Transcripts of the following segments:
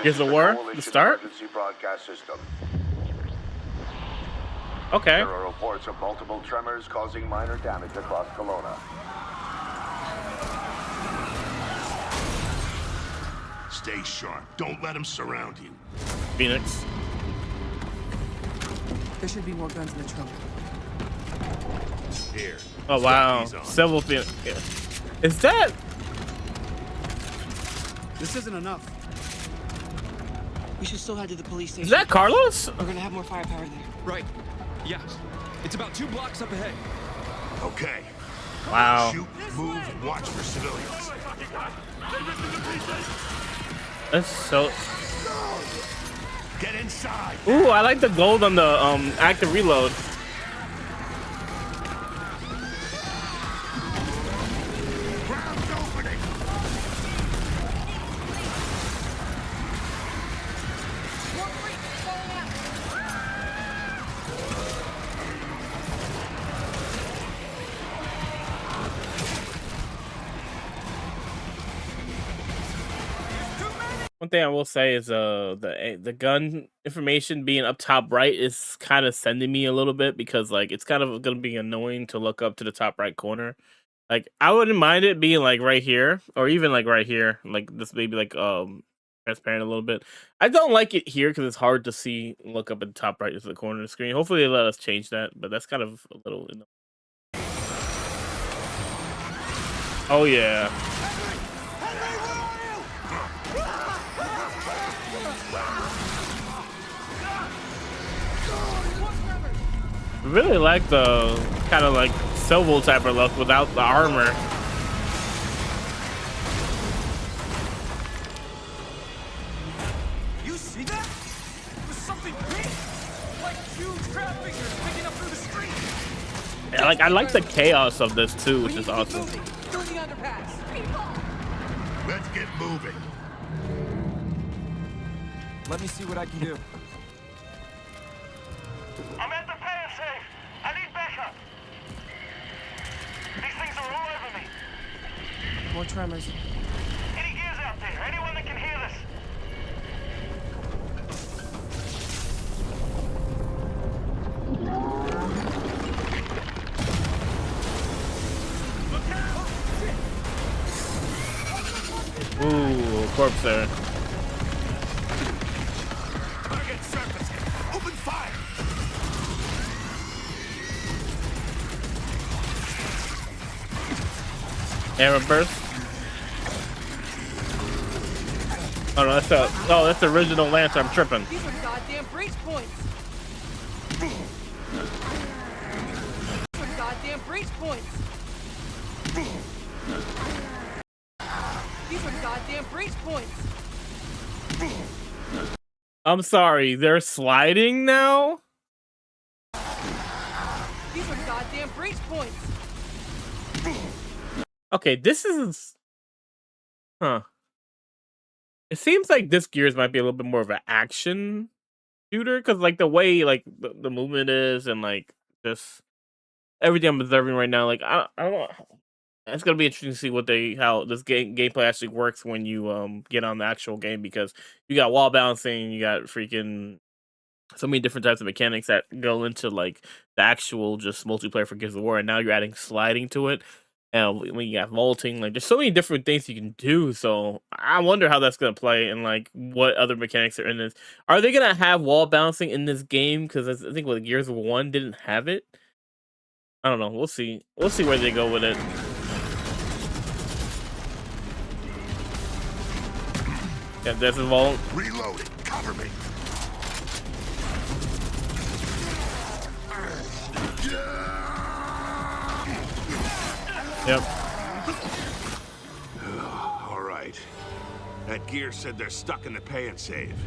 Here's the is war. The coalition start. emergency broadcast system. Okay. There are reports of multiple tremors causing minor damage across Kelowna. Stay sharp. Don't let them surround you. Phoenix. There should be more guns in the trunk. Here. Oh wow. Several Phoenix. Yeah. Is that? This isn't enough. We should still head to the police station. Is that Carlos? We're gonna have more firepower there. Right. Yes. It's about 2 blocks up ahead. Okay. Wow. Shoot, move, watch for civilians. That's so. Get inside. Ooh, I like the gold on the active reload. Ground's opening. One thing I will say is the gun information being up top right is kind of sending me a little bit, because like it's kind of gonna be annoying to look up to the top right corner. Like I wouldn't mind it being like right here, or even like right here, like this maybe like transparent a little bit. I don't like it here because it's hard to see, look up at the top right of the corner of the screen. Hopefully they let us change that, but that's kind of a little oh yeah. I really like the kind of like Silvo type of look without the armor. You see that? There's something big! Like huge crab figures picking up through the street! Yeah, like I like the chaos of this too, which is awesome. Through the underpass! Let's get moving. Let me see what I can do. I'm at the pan safe. I need backup. These things are all over me. More tremors. Any gears out there? Anyone that can hear this? Ooh, corpse there. Target surfacing. Open fire. Arrow burst. Oh no, that's the original Lancer. I'm tripping. These are goddamn breach points. These are goddamn breach points. These are goddamn breach points. I'm sorry, they're sliding now? These are goddamn breach points. Okay, this is... Huh. It seems like this Gears might be a little bit more of an action shooter, because like the way like the movement is, and like this... Everything I'm observing right now, like I don't know. It's gonna be interesting to see how this gameplay actually works when you get on the actual game, because you got wall balancing, you got freaking so many different types of mechanics that go into like the actual just multiplayer for Gears of War, and now you're adding sliding to it, and when you got vaulting, like there's so many different things you can do. So I wonder how that's gonna play, and like what other mechanics are in this. Are they gonna have wall balancing in this game? Because I think with Gears of War 1 didn't have it. I don't know. We'll see. We'll see where they go with it. Yeah, there's a vault. Reloading. Cover me. Yep. All right. That gear said they're stuck in the pay and save.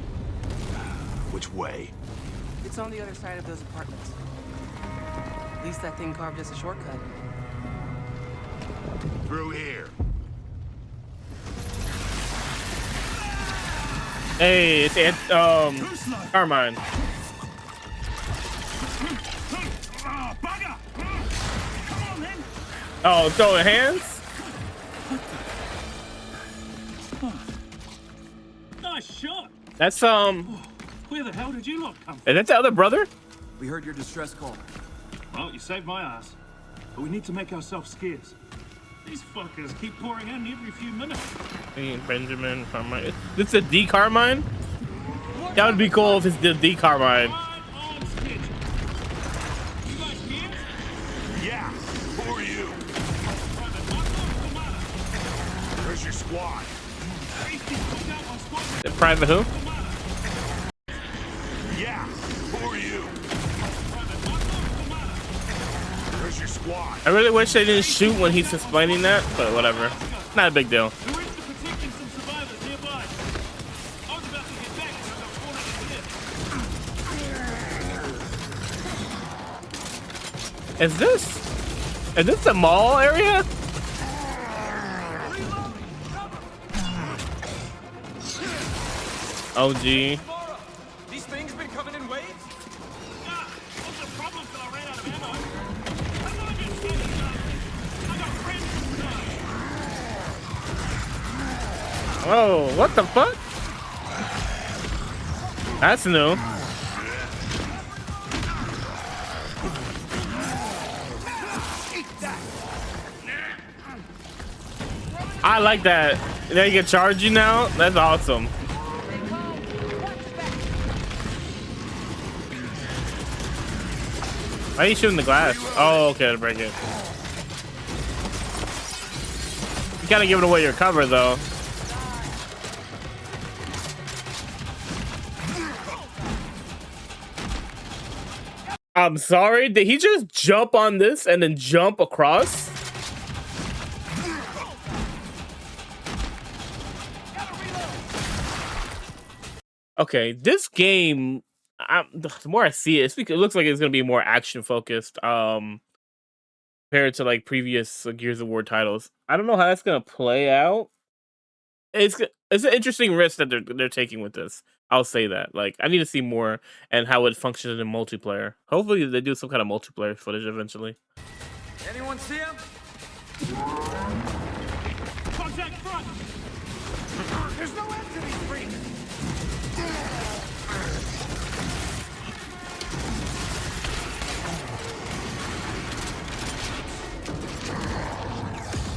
Which way? It's on the other side of those apartments. At least that thing carved us a shortcut. Through here. Hey, it's Carmine. Oh, throwing hands? Nice shot. That's Where the hell did you lot come from? is that the other brother? We heard your distress call. Well, you saved my ass. But we need to make ourselves scarce. These fuckers keep pouring in every few minutes. Benjamin Carmine. This is a D Carmine? That would be cool if it's the D Carmine. Right on schedule. You guys here? Yeah, who are you? Private Marco Commander. Where's your squad? Safety took out one squad. The private who? Yeah, who are you? Private Marco Commander. Where's your squad? I really wish they didn't shoot when he's explaining that, but whatever. Not a big deal. We went to protecting some survivors nearby. I was about to get back and I got cornered in the Is this the mall area? Oh gee. These things been coming in waves? Yeah, what's the problem till I ran out of ammo? I'm gonna get standing up. I got friends inside. Oh, what the fuck? That's new. I like that. They can charge you now. That's awesome. Why are you shooting the glass? Oh, okay, to break it. You gotta give it away your cover, though. I'm sorry, did he just jump on this and then jump across? Okay, this game, the more I see it, it looks like it's gonna be more action focused, compared to like previous Gears of War titles. I don't know how that's gonna play out. It's an interesting risk that they're taking with this. I'll say that. Like, I need to see more and how it functions in multiplayer. Hopefully, they do some kind of multiplayer footage eventually. Anyone see him? Contact front! There's no end to these freaks!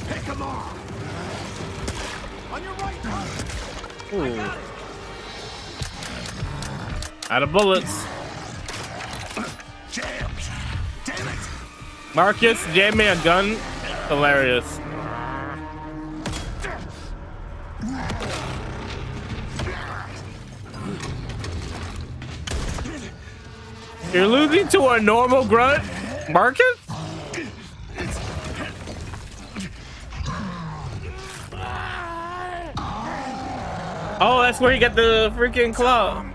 Pick them off! On your right, Ooh. Out of bullets. Jams! Damn it! Marcus jamming a gun. Hilarious. You're losing to a normal grunt, Marcus? Oh, that's where you get the freaking claw.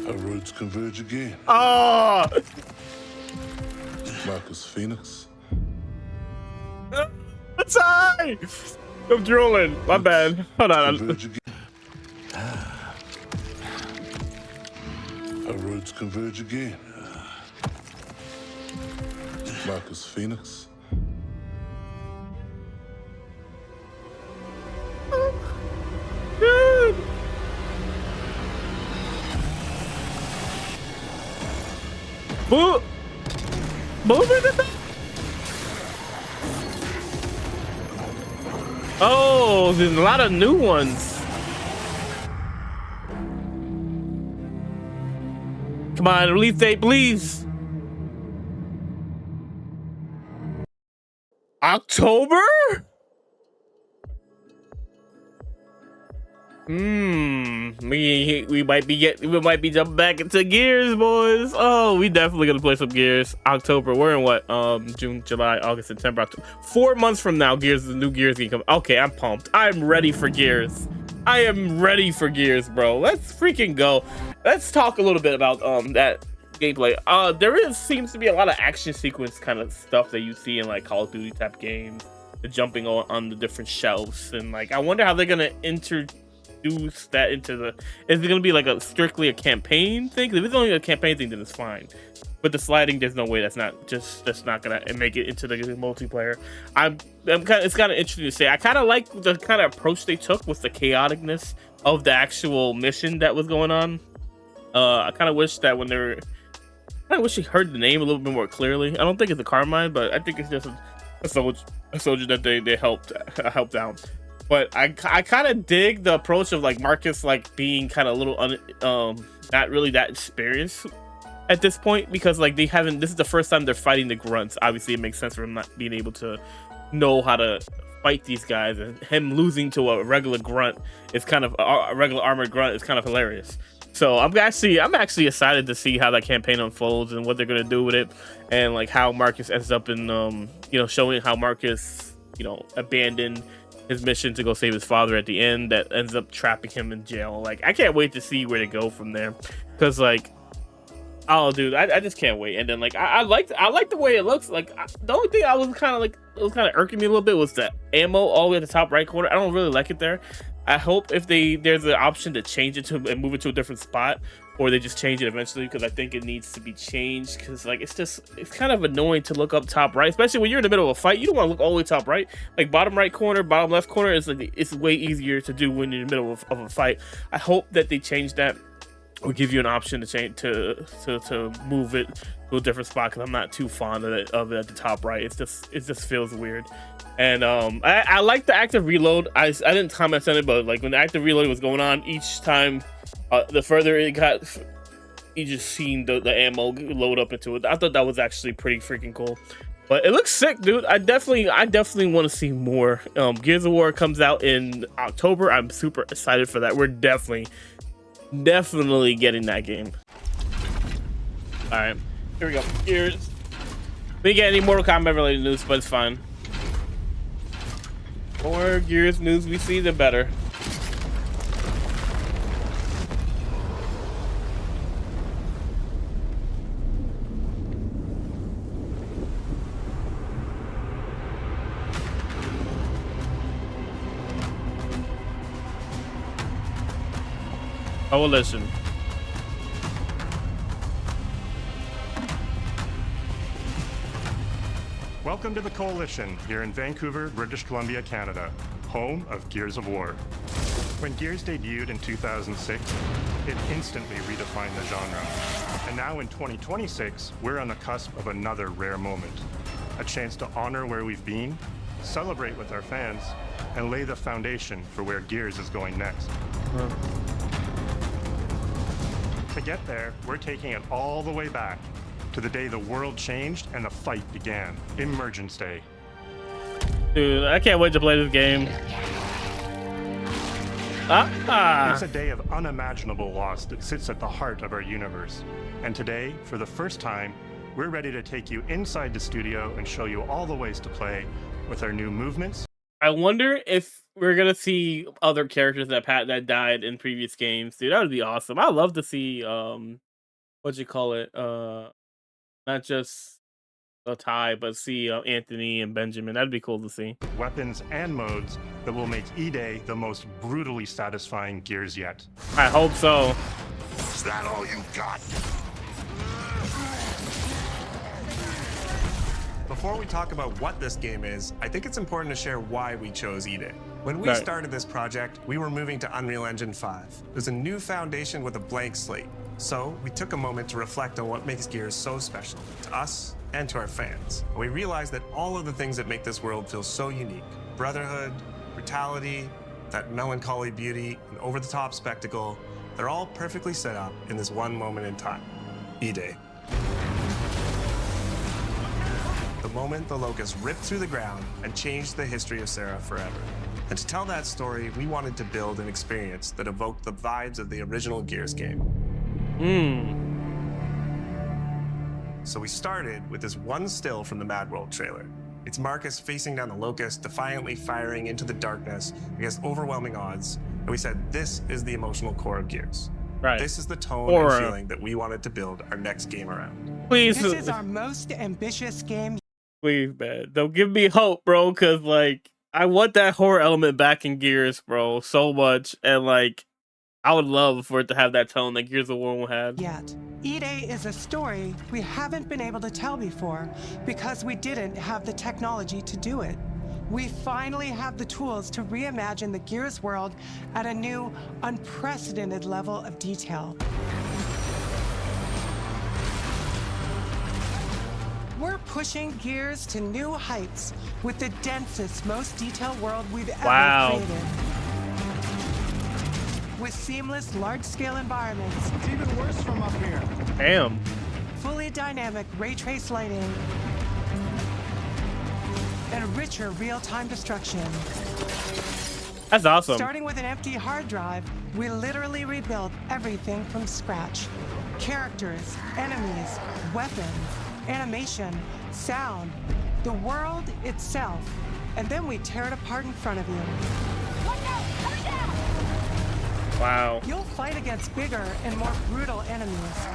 Our roads converge again. Oh! Marcus Phoenix. Sorry! I'm drooling. My bad. Hold on. Converge again. Our roads converge again. Marcus Phoenix. Dude. Move it. Oh, there's a lot of new ones. Come on, release date, please. October? We might be jumping back into Gears, boys. Oh, we definitely gonna play some Gears. October. We're in what? June, July, August, September, October. 4 months from now, the new Gears can come. Okay, I'm pumped. I'm ready for Gears. I am ready for Gears, bro. Let's freaking go. Let's talk a little bit about that gameplay. Seems to be a lot of action sequence kind of stuff that you see in like Call of Duty type games. the jumping on the different shelves, and like I wonder how they're gonna introduce that into the. Is it gonna be like a strictly a campaign thing? 'Cause if it's only a campaign thing, then it's fine. But the sliding, there's no way that's not gonna make it into the multiplayer. It's kind of interesting to say. I kind of like the kind of approach they took with the chaoticness of the actual mission that was going on. I kind of wish that I wish he heard the name a little bit more clearly. I don't think it's a Carmine, but I think it's just a soldier that they helped out. But I kind of dig the approach of like Marcus like being kind of a little not really that experienced at this point, because like this is the first time they're fighting the grunts. Obviously it makes sense for him not being able to know how to fight these guys, and him losing to a regular grunt is kind of a regular armored grunt is kind of hilarious. So I'm actually excited to see how that campaign unfolds and what they're gonna do with it, and like how Marcus ends up in showing how Marcus abandoned his mission to go save his father at the end, that ends up trapping him in jail. Like I can't wait to see where they go from there, because like, oh dude, I just can't wait. And then like I like the way it looks. Like the only thing it was kind of irking me a little bit was the ammo all the way at the top right corner. I don't really like it there. I hope if there's an option to change it and move it to a different spot, or they just change it eventually, because I think it needs to be changed, because like it's kind of annoying to look up top right, especially when you're in the middle of a fight. You don't want to look all the way top right. Like bottom right corner, bottom left corner is like, it's way easier to do when you're in the middle of a fight. I hope that they change that, or give you an option to change to move it to a different spot, because I'm not too fond of it at the top right. It just feels weird. And I like the active reload. I didn't comment on it, but like when the active reload was going on, each time the further it got, you just seen the ammo load up into it. I thought that was actually pretty freaking cool. But it looks sick, dude. I definitely want to see more. Gears of War comes out in October. I'm super excited for that. We're definitely getting that game. All right, here we go. Gears. We didn't get any Mortal Kombat related news, but it's fine. The more Gears news we see, the better. Coalition. Welcome to the Coalition here in Vancouver, British Columbia, Canada, home of Gears of War. When Gears debuted in 2006, it instantly redefined the genre. And now in 2026, we're on the cusp of another rare moment. A chance to honor where we've been, celebrate with our fans, and lay the foundation for where Gears is going next. To get there, we're taking it all the way back to the day the world changed and the fight began, Emergence Day. Dude, I can't wait to play this game. It's a day of unimaginable loss that sits at the heart of our universe. And today, for the first time, we're ready to take you inside the studio and show you all the ways to play with our new movements. I wonder if we're gonna see other characters that died in previous games. Dude, that would be awesome. I'd love to see what you call it, not just Ty, but see Anthony and Benjamin. That'd be cool to see. Weapons and modes that will make E-Day the most brutally satisfying Gears yet. I hope so. Is that all you got? Before we talk about what this game is, I think it's important to share why we chose E-Day. When we Right. started this project, we were moving to Unreal Engine 5. It was a new foundation with a blank slate. So we took a moment to reflect on what makes Gears so special to us and to our fans. And we realized that all of the things that make this world feel so unique, brotherhood, brutality, that melancholy beauty, and over-the-top spectacle, they're all perfectly set up in this one moment in time, E-Day. The moment the Locust ripped through the ground and changed the history of Seraph forever. And to tell that story, we wanted to build an experience that evoked the vibes of the original Gears game. So we started with this one still from the Mad World trailer. It's Marcus facing down the Locust, defiantly firing into the darkness against overwhelming odds. And we said, this is the emotional core of Gears. Right. This is the tone Or, and feeling that we wanted to build our next game around. Please. This is our most ambitious game. Please, man, don't give me hope, bro. Cause like I want that horror element back in Gears, bro, so much, and like I would love for it to have that tone that Gears of War had. Yet, E-Day is a story we haven't been able to tell before because we didn't have the technology to do it. We finally have the tools to reimagine the Gears world at a new, unprecedented level of detail. We're pushing Gears to new heights with the densest, most detailed world we've ever created. With seamless, large-scale environments. It's even worse from up here. Damn. Fully dynamic ray trace lighting. And richer real-time destruction. That's awesome. Starting with an empty hard drive, we literally rebuilt everything from scratch. Characters, enemies, weapons, animation, sound, the world itself. And then we tear it apart in front of you. Wow. You'll fight against bigger and more brutal enemies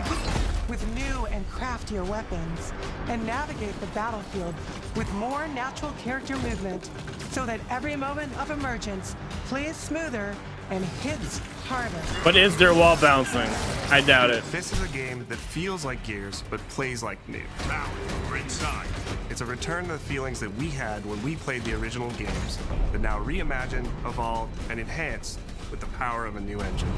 with new and craftier weapons and navigate the battlefield with more natural character movement so that every moment of emergence plays smoother and hits harder. But is there wall bouncing? I doubt it. This is a game that feels like Gears, but plays like new. Now, we're inside. It's a return to the feelings that we had when we played the original games, but now reimagined, evolved, and enhanced with the power of a new engine.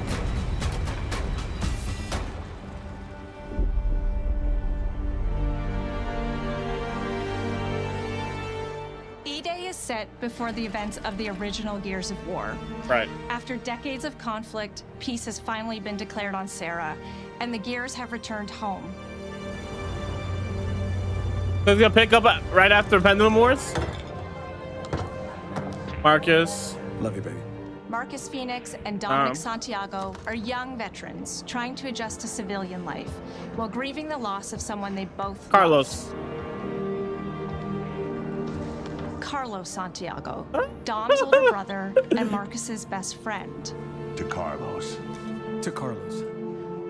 E-Day is set before the events of the original Gears of War. Right. After decades of conflict, peace has finally been declared on Sarah, and the Gears have returned home. So he's gonna pick up right after Pendulum Wars? Marcus. Love you, baby. Marcus Phoenix and Dominic Santiago are young veterans trying to adjust to civilian life while grieving the loss of someone they both Carlos. loved. Carlos Santiago, Dom's older brother and Marcus's best friend. To Carlos. To Carlos.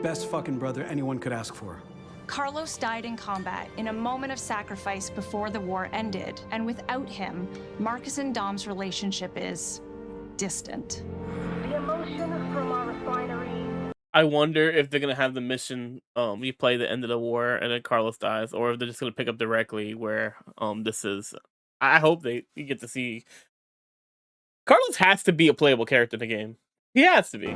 Best fucking brother anyone could ask for. Carlos died in combat in a moment of sacrifice before the war ended, and without him, Marcus and Dom's relationship is distant. The emotions from our refinery. I wonder if they're gonna have the mission you play the end of the war and then Carlos dies, or if they're just gonna pick up directly where this is. I hope you get to see Carlos has to be a playable character in the game. He has to be.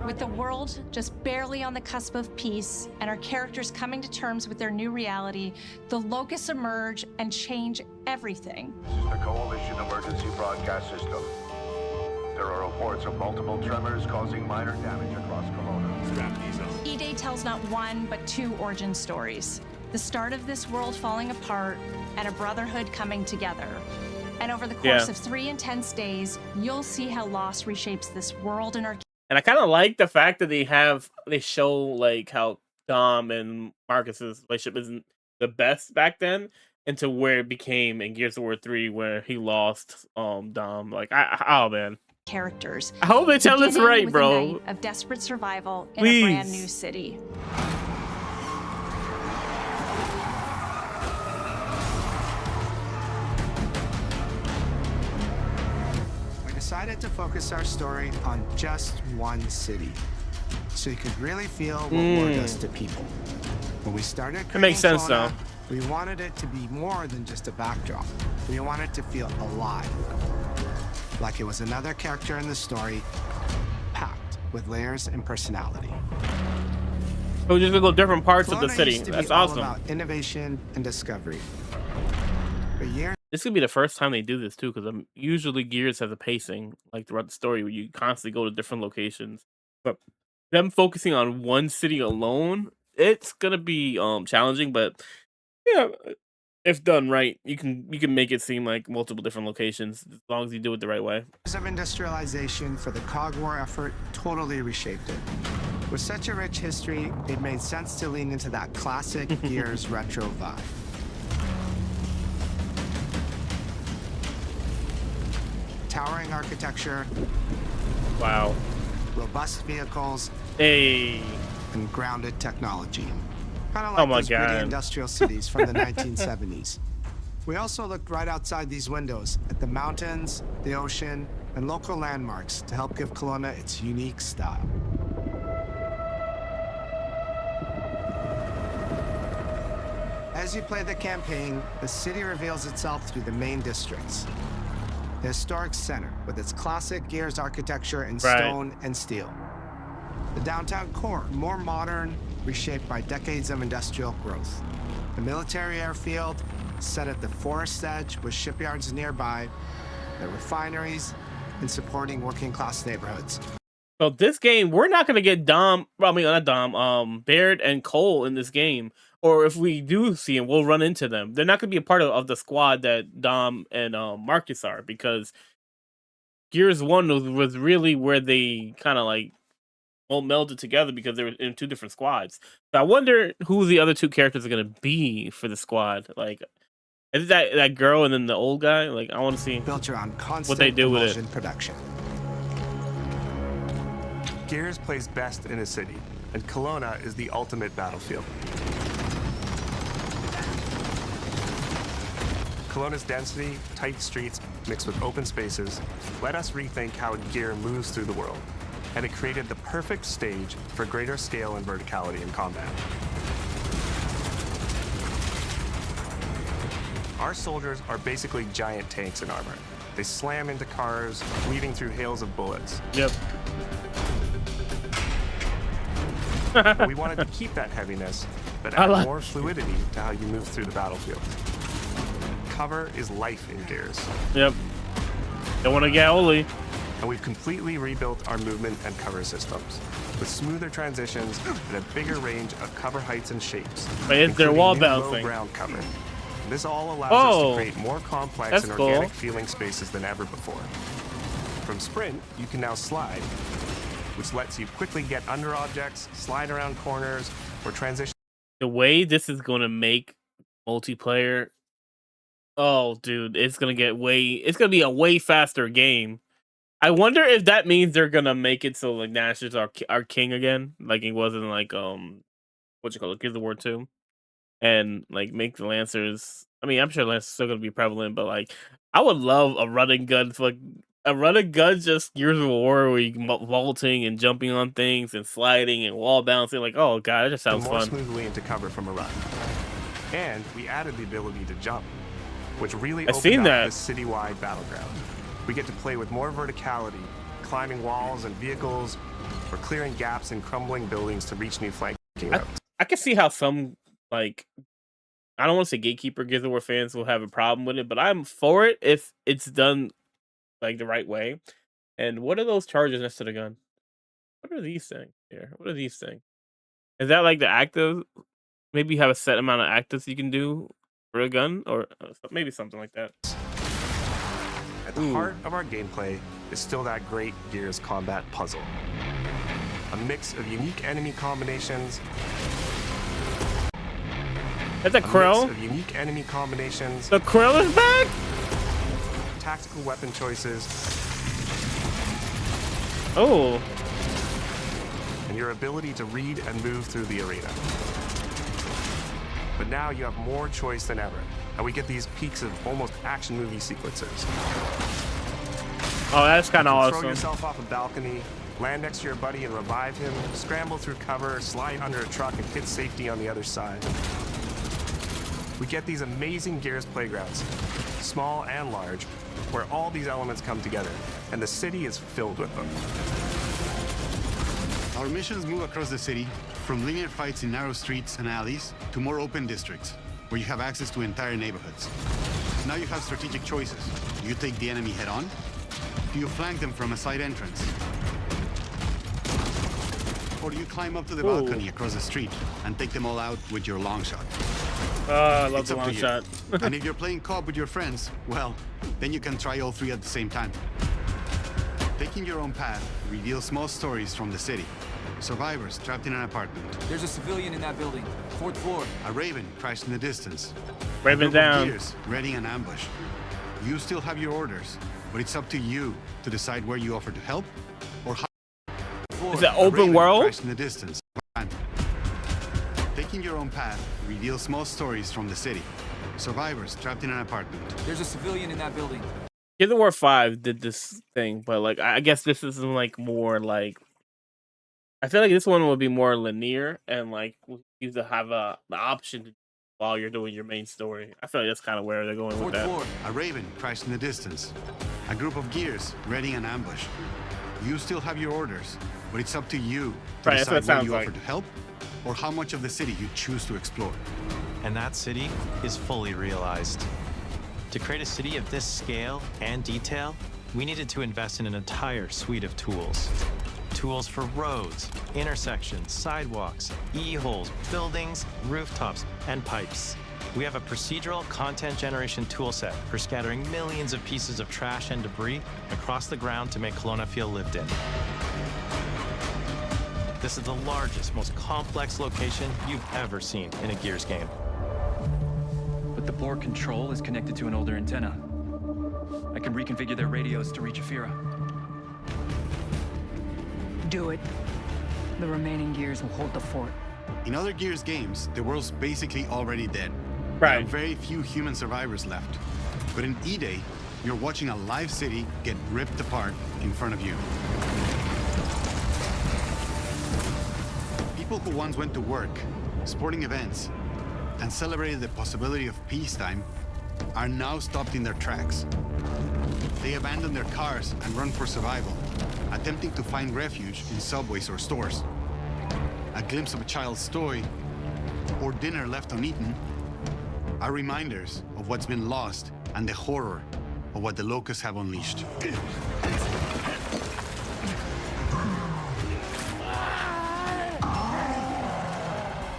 With the world just barely on the cusp of peace and our characters coming to terms with their new reality, the Locusts emerge and change everything. This is the Coalition Emergency Broadcast System. There are reports of multiple tremors causing minor damage across Kelowna. Strap these on. E-Day tells not one, but two origin stories. The start of this world falling apart and a brotherhood coming together. And over the course of 3 intense days, you'll see how loss reshapes this world and our. And I kind of like the fact that they show like how Dom and Marcus's relationship isn't the best back then, into where it became in Gears of War 3, where he lost Dom. Like, oh man, characters. I hope they tell this right, with bro. a night of desperate survival in a brand new city. Decided to focus our story on just one city, so you could really feel what war does to people. When we started creating It makes sense, Kelowna, though. we wanted it to be more than just a backdrop. We wanted to feel alive, like it was another character in the story, packed with layers and personality. So we're just gonna go different parts of the Kelowna city. used to be That's all awesome. about innovation and discovery. For years. This could be the first time they do this too, because usually Gears has a pacing like throughout the story where you constantly go to different locations. But them focusing on one city alone, it's gonna be challenging. But yeah, if done right, you can make it seem like multiple different locations as long as you do it the right way. Years of industrialization for the Cog War effort totally reshaped it. With such a rich history, it made sense to lean into that classic Gears retro vibe. Towering architecture. Wow. Robust vehicles. Hey. And grounded technology. Kind of Oh like my those gritty God. industrial cities from the 1970s. We also looked right outside these windows at the mountains, the ocean, and local landmarks to help give Kelowna its unique style. As you play the campaign, the city reveals itself through the main districts. The historic center, with its classic Gears architecture in stone and steel. The downtown core, more modern, reshaped by decades of industrial growth. The military airfield, set at the forest edge with shipyards nearby, the refineries, and supporting working-class neighborhoods. So this game, we're not going to get Baird and Cole in this game. Or if we do see them, we'll run into them. They're not going to be a part of the squad that Dom and Marcus are, because Gears 1 was really where they kind of like all melded together because they were in two different squads. So I wonder who the other two characters are going to be for the squad. Like, is it that girl and then the old guy? Like, I want to see built around what they do with it. Production. Gears plays best in a city, and Kelowna is the ultimate battlefield. Kelowna's density, tight streets, mixed with open spaces, let us rethink how Gear moves through the world, and it created the perfect stage for greater scale and verticality in combat. Our soldiers are basically giant tanks in armor. They slam into cars, weaving through hails of bullets. Yep. But we wanted to keep that heaviness, but add more fluidity to how you move through the battlefield. Cover is life in Gears. Yep. Don't want to get holy. And we've completely rebuilt our movement and cover systems with smoother transitions and a bigger range of cover heights and shapes. But it's their wall bouncing. Low ground cover. This all allows us to create more complex and organic feeling spaces than ever before. From sprint, you can now slide, which lets you quickly get under objects, slide around corners, or transition. The way this is going to make multiplayer, oh, dude, it's going to be a way faster game. I wonder if that means they're going to make it so like Nash is our king again, like it wasn't like Gears of War 2, and like make the Lancers. I mean, I'm sure Lancers still going to be prevalent, but like I would love a run and gun for a run and gun just Gears of War where you vaulting and jumping on things and sliding and wall bouncing. Like, oh god, that just sounds more fun. Smoothly into cover from a run, and we added the ability to jump, which really I've opened seen up that. this citywide battleground. We get to play with more verticality, climbing walls and vehicles, or clearing gaps in crumbling buildings to reach new flanking routes. I can see how some, like, I don't want to say gatekeeper Gears of War fans will have a problem with it, but I'm for it if it's done like the right way. And what are those charges next to the gun? What are these things here? What are these things? Is that like the active? Maybe you have a set amount of actives you can do for a gun, or maybe something like that. At the heart of our gameplay is still that great Gears combat puzzle. A mix of unique enemy combinations. That's a Krill? Mix of unique enemy combinations. The Krill is back? Tactical weapon choices. Oh. And your ability to read and move through the arena. But now you have more choice than ever, and we get these peaks of almost action movie sequences. Oh, that's kind of awesome. Throw yourself off a balcony, land next to your buddy and revive him, scramble through cover, slide under a truck, and hit safety on the other side. We get these amazing Gears playgrounds, small and large, where all these elements come together, and the city is filled with them. Our missions move across the city, from linear fights in narrow streets and alleys to more open districts, where you have access to entire neighborhoods. Now you have strategic choices. Do you take the enemy head on? Do you flank them from a side entrance? Or do you climb up to the balcony across the street and take them all out with your long shot? I love the long shot. And if you're playing co-op with your friends, well, then you can try all three at the same time. Taking your own path reveals small stories from the city. Survivors trapped in an apartment. There's a civilian in that building. 4th floor. A Raven crashed in the distance. Raven down. Gears ready an ambush. You still have your orders, but it's up to you to decide where you offer to help or how. Is it open world? Crashed in the distance. Making your own path reveals small stories from the city. Survivors trapped in an apartment. There's a civilian in that building. Gears of War 5 did this thing, but like I guess this is like more like I feel like this one will be more linear and like you to have the option to while you're doing your main story. I feel like that's kind of where they're going with that. A Raven crashed in the distance. A group of Gears readying an ambush. You still have your orders, but it's up to you to Right, that's what it decide whether sounds you like. offer to help or how much of the city you choose to explore. And that city is fully realized. To create a city of this scale and detail, we needed to invest in an entire suite of tools. Tools for roads, intersections, sidewalks, e-holes, buildings, rooftops, and pipes. We have a procedural content generation toolset for scattering millions of pieces of trash and debris across the ground to make Kelowna feel lived in. This is the largest, most complex location you've ever seen in a Gears game. But the board control is connected to an older antenna. I can reconfigure their radios to reach Afira. Do it. The remaining Gears will hold the fort. In other Gears games, the world's basically already dead. Right. There are very few human survivors left. But in E-Day, you're watching a live city get ripped apart in front of you. People who once went to work, sporting events, and celebrated the possibility of peacetime are now stopped in their tracks. They abandon their cars and run for survival, attempting to find refuge in subways or stores. A glimpse of a child's toy or dinner left uneaten are reminders of what's been lost and the horror of what the locusts have unleashed.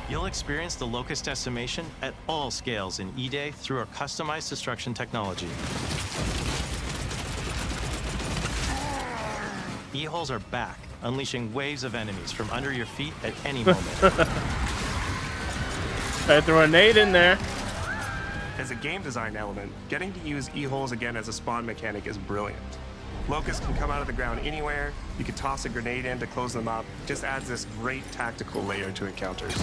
You'll experience the locust decimation at all scales in E-Day through our customized destruction technology. E-holes are back, unleashing waves of enemies from under your feet at any moment. I throw a nade in there. As a game design element, getting to use e-holes again as a spawn mechanic is brilliant. Locusts can come out of the ground anywhere. You can toss a grenade in to close them up. Just adds this great tactical layer to encounters.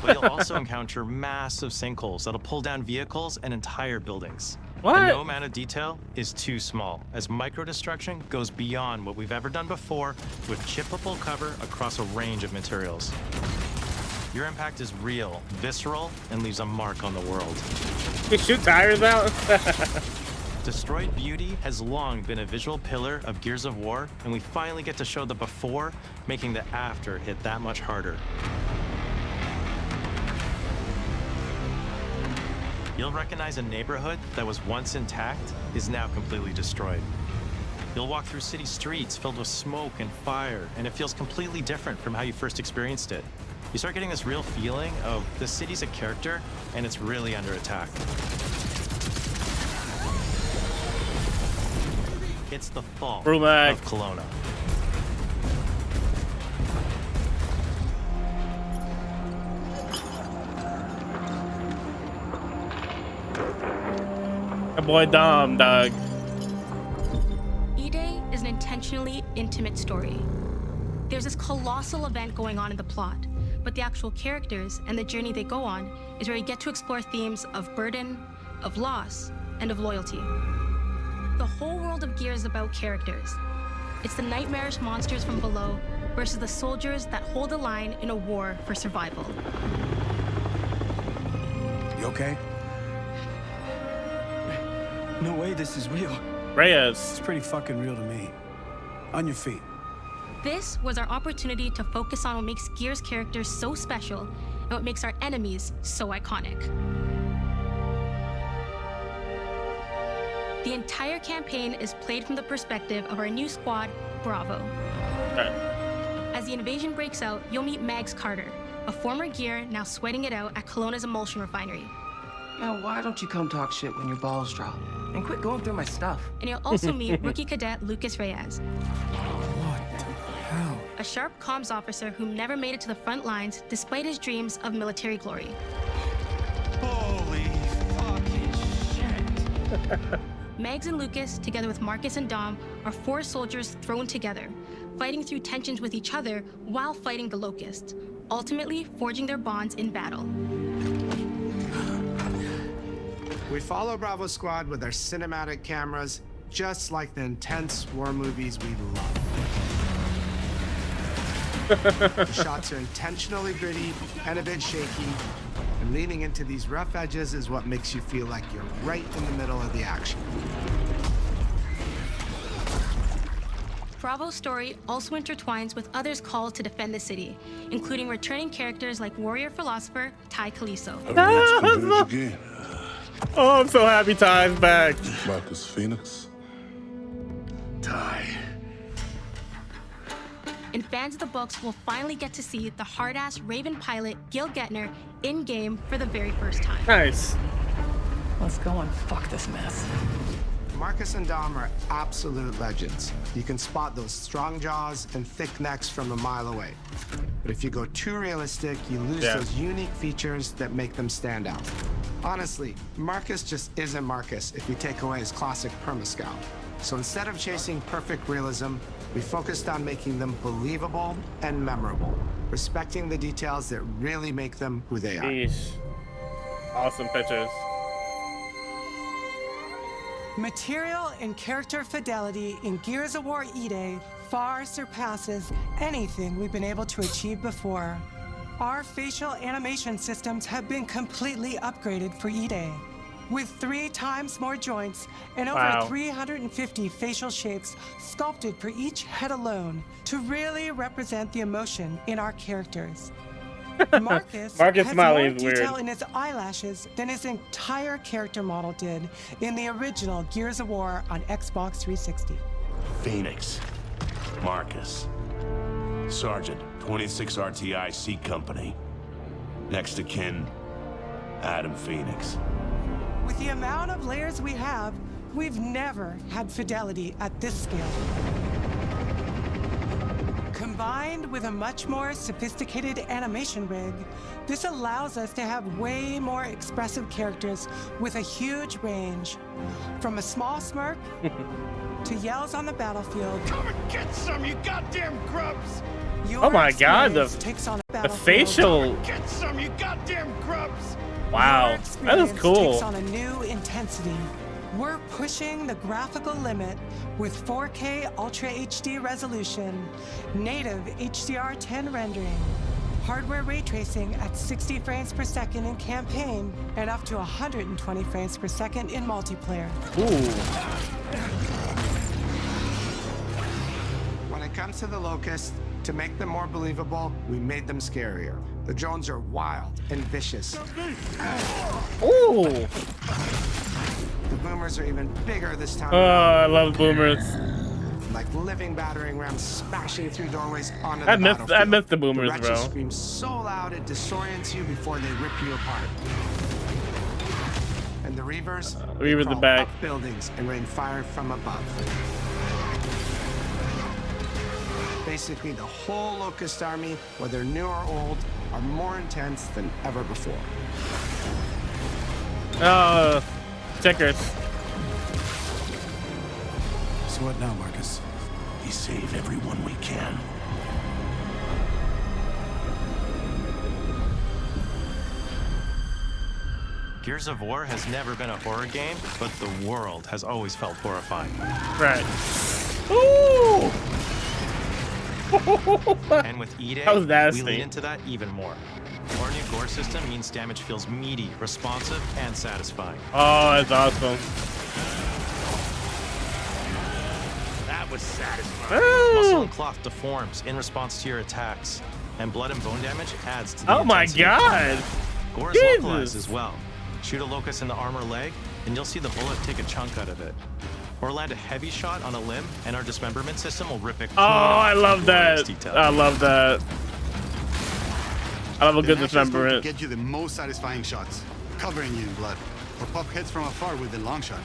But you'll also encounter massive sinkholes that'll pull down vehicles and entire buildings. What? And no amount of detail is too small, as micro-destruction goes beyond what we've ever done before with chippable cover across a range of materials. Your impact is real, visceral, and leaves a mark on the world. You shoot tires out? Destroyed Beauty has long been a visual pillar of Gears of War, and we finally get to show the before, making the after hit that much harder. You'll recognize a neighborhood that was once intact is now completely destroyed. You'll walk through city streets filled with smoke and fire, and it feels completely different from how you first experienced it. You start getting this real feeling of the city's a character, and it's really under attack. It's the fall Brumac. of Kelowna. My boy Dom, dog. E-Day is an intentionally intimate story. There's this colossal event going on in the plot, but the actual characters and the journey they go on is where you get to explore themes of burden, of loss, and of loyalty. The whole world of Gears is about characters. It's the nightmarish monsters from below versus the soldiers that hold the line in a war for survival. You okay? No way this is real. Reyes. It's pretty fucking real to me. On your feet. This was our opportunity to focus on what makes Gears characters so special and what makes our enemies so iconic. The entire campaign is played from the perspective of our new squad, Bravo. As the invasion breaks out, you'll meet Mags Carter, a former Gear now sweating it out at Kelowna's emulsion refinery. Now, why don't you come talk shit when your balls drop? And quit going through my stuff. And you'll also meet rookie cadet Lucas Reyes. A sharp comms officer who never made it to the front lines despite his dreams of military glory. Holy fucking shit. Mags and Lucas, together with Marcus and Dom, are 4 soldiers thrown together, fighting through tensions with each other while fighting the Locusts, ultimately forging their bonds in battle. We follow Bravo Squad with our cinematic cameras, just like the intense war movies we love. The shots are intentionally gritty and a bit shaky, and leaning into these rough edges is what makes you feel like you're right in the middle of the action. Bravo's story also intertwines with others called to defend the city, including returning characters like warrior philosopher Ty Kaliso. Oh, I'm so happy Ty's back. Marcus Phoenix. Ty. And fans of the books will finally get to see the hard-ass Raven pilot Gil Gettner in-game for the very first time. Nice. Let's go and fuck this mess. Marcus and Dom are absolute legends. You can spot those strong jaws and thick necks from a mile away. But if you go too realistic, you lose those unique features that make them stand out. Honestly, Marcus just isn't Marcus if you take away his classic perma-scout. So instead of chasing perfect realism, we focused on making them believable and memorable, respecting the details that really make them who they are. Jeez. Awesome pictures. Material and character fidelity in Gears of War E-Day far surpasses anything we've been able to achieve before. Our facial animation systems have been completely upgraded for E-Day, with 3 times more joints and over 350 facial shapes sculpted for each head alone to really represent the emotion in our characters. Marcus has Smiley more is detail weird. in his eyelashes than his entire character model did in the original Gears of War on Xbox 360. Phoenix. Marcus. Sergeant, 26 RTI C Company. Next to kin, Adam Phoenix. With the amount of layers we have, we've never had fidelity at this scale. Combined with a much more sophisticated animation rig, this allows us to have way more expressive characters with a huge range. From a small smirk to yells on the battlefield. Come and get some, you goddamn grubs! Oh my god, the facial. Get some, you goddamn grubs! Wow, that is cool. Takes on a new intensity. We're pushing the graphical limit with 4K Ultra HD resolution, native HDR10 rendering, hardware ray tracing at 60 frames per second in campaign, and up to 120 frames per second in multiplayer. When it comes to the Locust, to make them more believable, we made them scarier. The drones are wild and vicious. Ooh. The boomers are even bigger this time. Oh, I love boomers. Like living battering rams smashing through doorways onto I the battlefield. miss the boomers, the wretches bro. Scream so loud it disorients you before they rip you apart. And the Reavers, Reavers crawl are back. up buildings and rain fire from above. Basically, the whole Locust army, whether new or old, are more intense than ever before. Checkers. So what now, Marcus? We save everyone we can. Gears of War has never been a horror game, but the world has always felt horrifying. Right. Ooh! And with E-Day, That was nasty. we lean into that even more. Our new gore system means damage feels meaty, responsive, and satisfying. Oh, that's awesome. That was satisfying. Muscle and cloth deforms in response to your attacks, and blood and bone damage adds to the Oh my intensity. god! Gore is Jesus. localized as well. Shoot a locust in the armor leg, and you'll see the bullet take a chunk out of it. Or land a heavy shot on a limb, and our dismemberment system will rip it clean Oh, off I with love glorious that. detail. I love that. I love a good The Nash is going to dismemberment. get you the most satisfying shots, covering you in blood, or pop heads from afar with the long shot.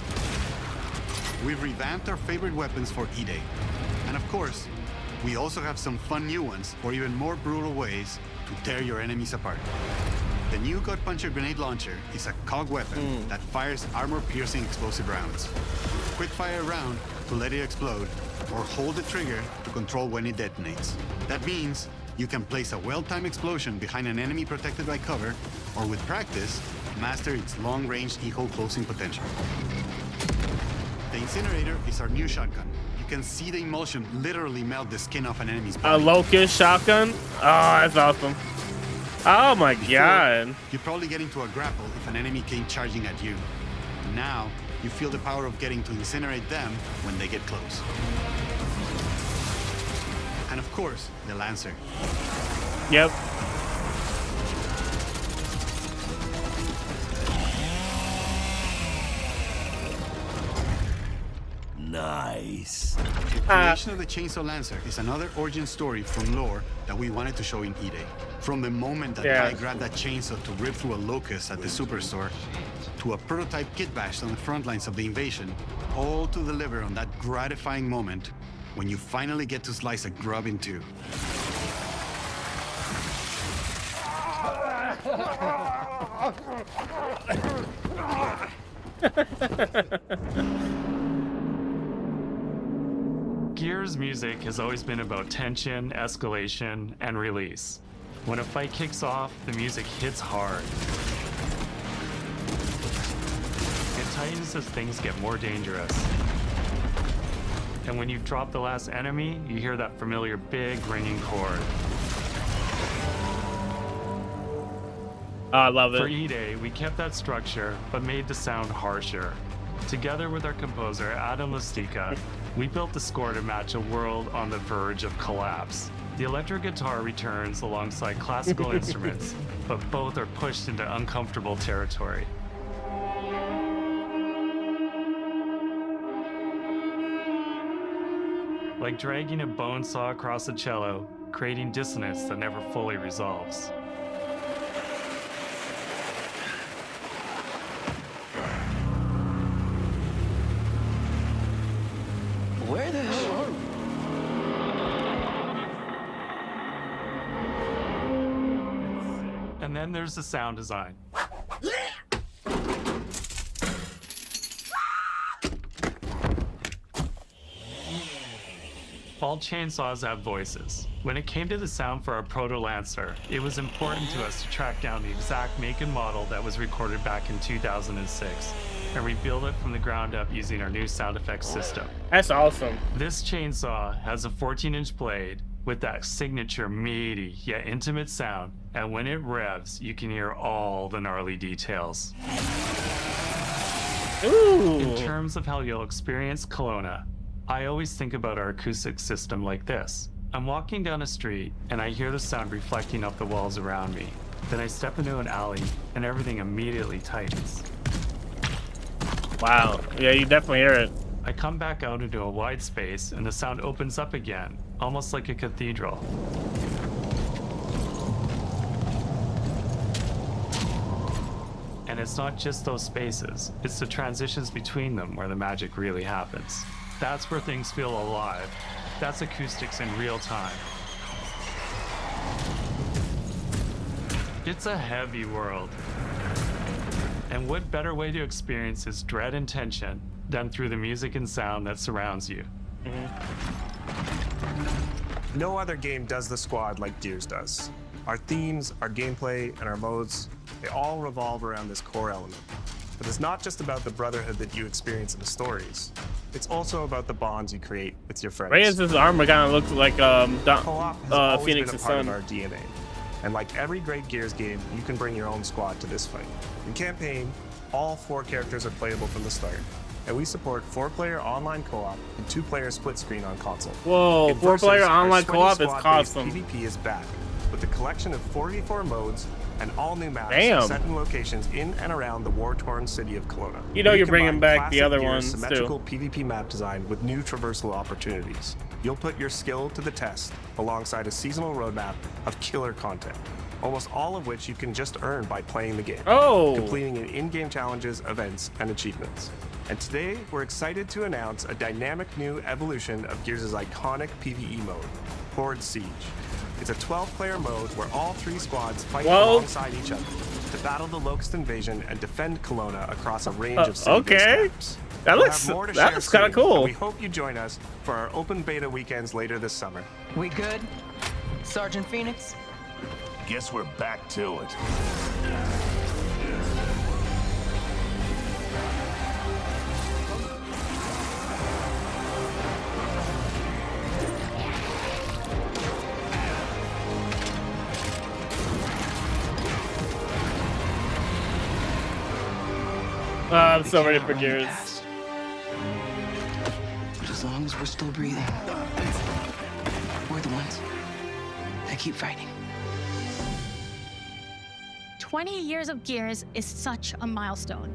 We've revamped our favorite weapons for E-Day. And of course, we also have some fun new ones for even more brutal ways to tear your enemies apart. The new Gut Puncher grenade launcher is a COG weapon that fires armor-piercing explosive rounds. Quick fire a round to let it explode, or hold the trigger to control when it detonates. That means you can place a well-timed explosion behind an enemy protected by cover, or with practice, master its long-range eco closing potential. The Incinerator is our new shotgun. You can see the emulsion literally melt the skin off an enemy's body. A locust shotgun? Oh, that's awesome. Oh my god. You'd probably get into a grapple if an enemy came charging at you. Now, you feel the power of getting to incinerate them when they get close. And of course, the Lancer. Yep. Nice. The creation of the Chainsaw Lancer is another origin story from lore that we wanted to show in E-Day. From the moment that Guy grabbed that chainsaw to rip through a locust at the Superstore, to a prototype kit bash on the front lines of the invasion, all to deliver on that gratifying moment when you finally get to slice a grub in two. Gears music has always been about tension, escalation, and release. When a fight kicks off, the music hits hard. It tightens as things get more dangerous. And when you've dropped the last enemy, you hear that familiar big ringing chord. I love it. For E-Day, we kept that structure, but made the sound harsher. Together with our composer, Adam Lustica, we built the score to match a world on the verge of collapse. The electric guitar returns alongside classical instruments, but both are pushed into uncomfortable territory. Like dragging a bone saw across a cello, creating dissonance that never fully resolves. Where the hell are we? And then there's the sound design. All chainsaws have voices. When it came to the sound for our Proto Lancer, it was important to us to track down the exact make and model that was recorded back in 2006 and rebuild it from the ground up using our new sound effects system. That's awesome. This chainsaw has a 14-inch blade with that signature meaty yet intimate sound, and when it revs, you can hear all the gnarly details. Ooh. In terms of how you'll experience Kelowna, I always think about our acoustic system like this. I'm walking down a street and I hear the sound reflecting off the walls around me. Then I step into an alley and everything immediately tightens. Wow, yeah, you definitely hear it. I come back out into a wide space and the sound opens up again, almost like a cathedral. And it's not just those spaces, it's the transitions between them where the magic really happens. That's where things feel alive. That's acoustics in real time. It's a heavy world. And what better way to experience its dread and tension than through the music and sound that surrounds you? No other game does the squad like Gears does. Our themes, our gameplay, and our modes, they all revolve around this core element. But it's not just about the brotherhood that you experience in the stories. It's also about the bonds you create with your friends. Reyes' armor kind of looks like Co-op has always Phoenix's been a part son. of our DNA. And like every great Gears game, you can bring your own squad to this fight. In campaign, all 4 characters are playable from the start. And we support 4-player online co-op and 2-player split screen on console. Whoa, In 4-player Versus, our online sweaty co-op is squad-based awesome. PvP is back with a collection of 4v4 modes and all new maps Damn. set in locations in and around the war-torn city of Kelowna. You know We you're bringing combine back the classic other Gears ones, symmetrical too. PvP map design with new traversal opportunities. You'll put your skill to the test alongside a seasonal roadmap of killer content, almost all of which you can just earn by playing the game, completing in-game challenges, events, and achievements. And today, we're excited to announce a dynamic new evolution of Gears' iconic PvE mode, Horde Siege. It's a 12-player mode where all 3 squads fight alongside each other to battle the Locust invasion and defend Kelowna across a range of city-based maps. That We'll looks have more to share kind soon, of cool. and we hope you join us for our open beta weekends later this summer. We good? Sergeant Phoenix? Guess we're back to it. I'm so ready for Gears. But as long as we're still breathing, we're the ones that keep fighting. 20 years of Gears is such a milestone.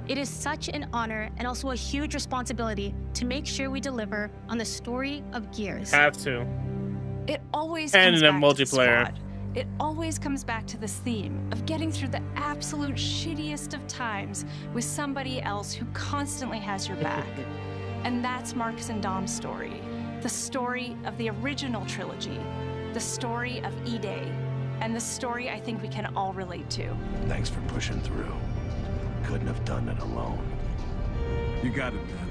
It is such an honor and also a huge responsibility to make sure we deliver on the story of Gears. Have to. It always And comes in a back to the multiplayer. squad. It always comes back to this theme of getting through the absolute shittiest of times with somebody else who constantly has your back. And that's Marcus and Dom's story. The story of the original trilogy. The story of E-Day. And the story I think we can all relate to. Thanks for pushing through. Couldn't have done it alone. You got it, man.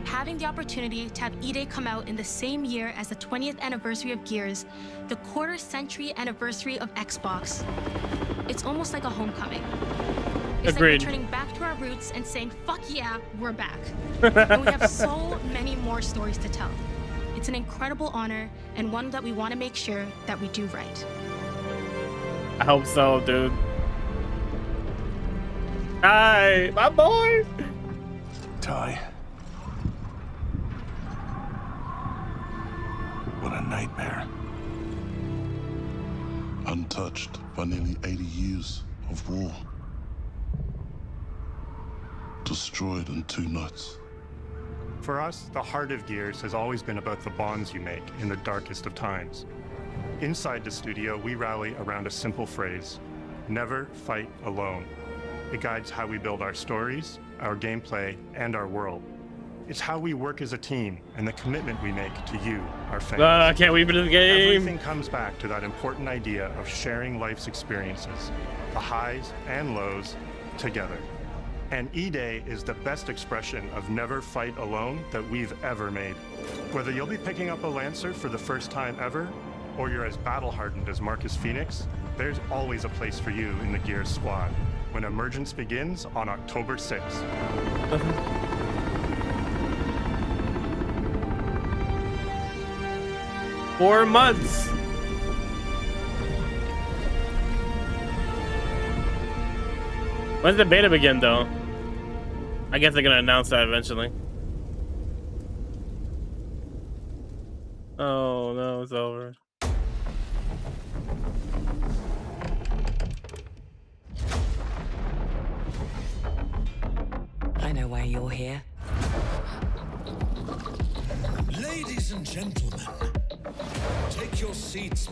Having the opportunity to have E-Day come out in the same year as the 20th anniversary of Gears, the quarter-century anniversary of Xbox, it's almost like a homecoming. It's Agreed. like we're turning back to our roots and saying, fuck yeah, we're back. And we have so many more stories to tell. It's an incredible honor and one that we want to make sure that we do right. I hope so, dude. Hi, my boy. Ty. What a nightmare. Untouched by nearly 80 years of war. Destroyed in 2 nights. For us, the heart of Gears has always been about the bonds you make in the darkest of times. Inside the studio, we rally around a simple phrase: never fight alone. It guides how we build our stories, our gameplay, and our world. It's how we work as a team and the commitment we make to you, our fans. I can't wait for this game. Everything comes back to that important idea of sharing life's experiences, the highs and lows, together. And E-Day is the best expression of never fight alone that we've ever made. Whether you'll be picking up a Lancer for the first time ever, or you're as battle-hardened as Marcus Phoenix, there's always a place for you in the Gears squad when Emergence begins on October 6th. 4 months. When's the beta begin, though? I guess they're gonna announce that eventually. Oh no, it's over. I know why you're here. Ladies and gentlemen, take your seats.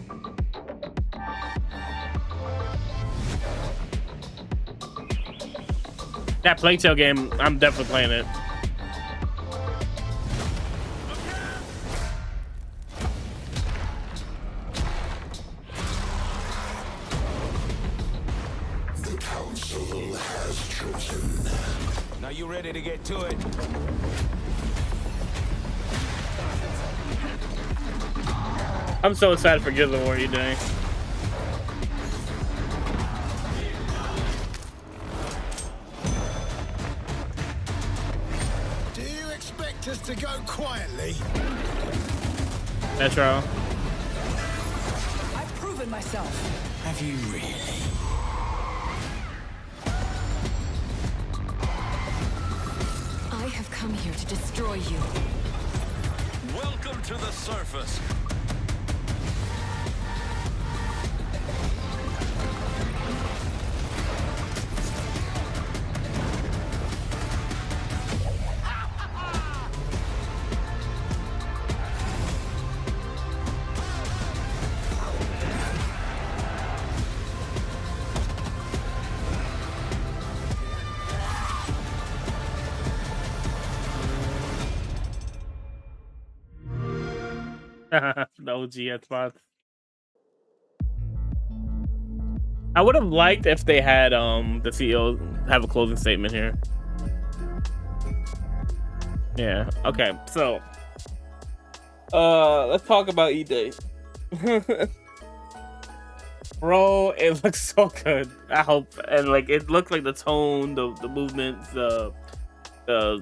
That Plague Tale game, I'm definitely playing it. The council has chosen. Now you ready to get to it? I'm so excited for Gears of War E-Day. Do you expect us to go quietly? Metro. I've proven myself. Have you really? I have come here to destroy you. Welcome to the surface. The OG Xbox. I would have liked if they had the CEO have a closing statement here. Yeah. Okay. So, let's talk about E-Day. Bro, it looks so good. I hope, and like it looks like the tone, the movements, the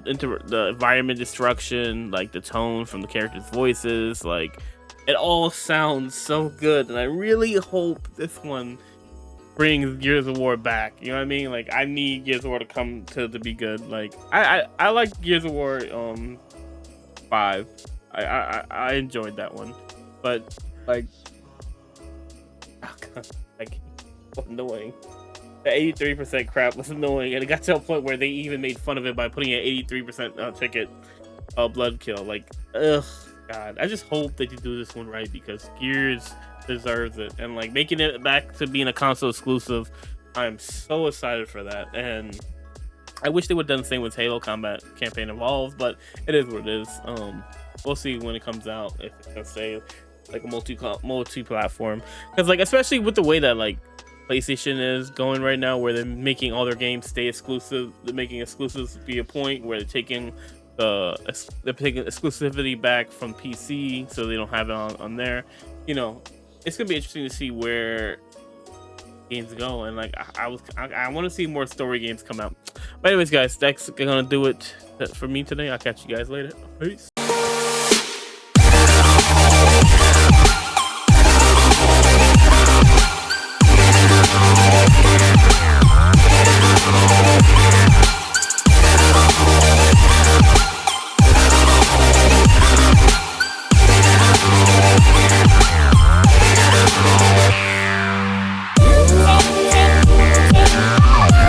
environment destruction, like the tone from the characters' voices, like it all sounds so good. And I really hope this one brings Gears of War back. You know what I mean? Like I need Gears of War to come to be good. Like I like Gears of War 5. I enjoyed that one, but like. Oh God, like, what annoying. The 83% crap was annoying, and it got to a point where they even made fun of it by putting an 83% ticket blood kill. Like, ugh, God. I just hope that you do this one right because Gears deserves it, and like making it back to being a console exclusive, I'm so excited for that. And I wish they would have done the same with Halo Combat Campaign Evolved, but it is what it is. We'll see when it comes out if it's gonna say like a multi-platform, because like especially with the way that like PlayStation is going right now, where they're making all their games stay exclusive, they're making exclusives be a point where they're taking exclusivity back from PC, so they don't have it on there. You know, it's gonna be interesting to see where games go, and like I want to see more story games come out. But anyways, guys, that's gonna do it for me today. I'll catch you guys later. Peace.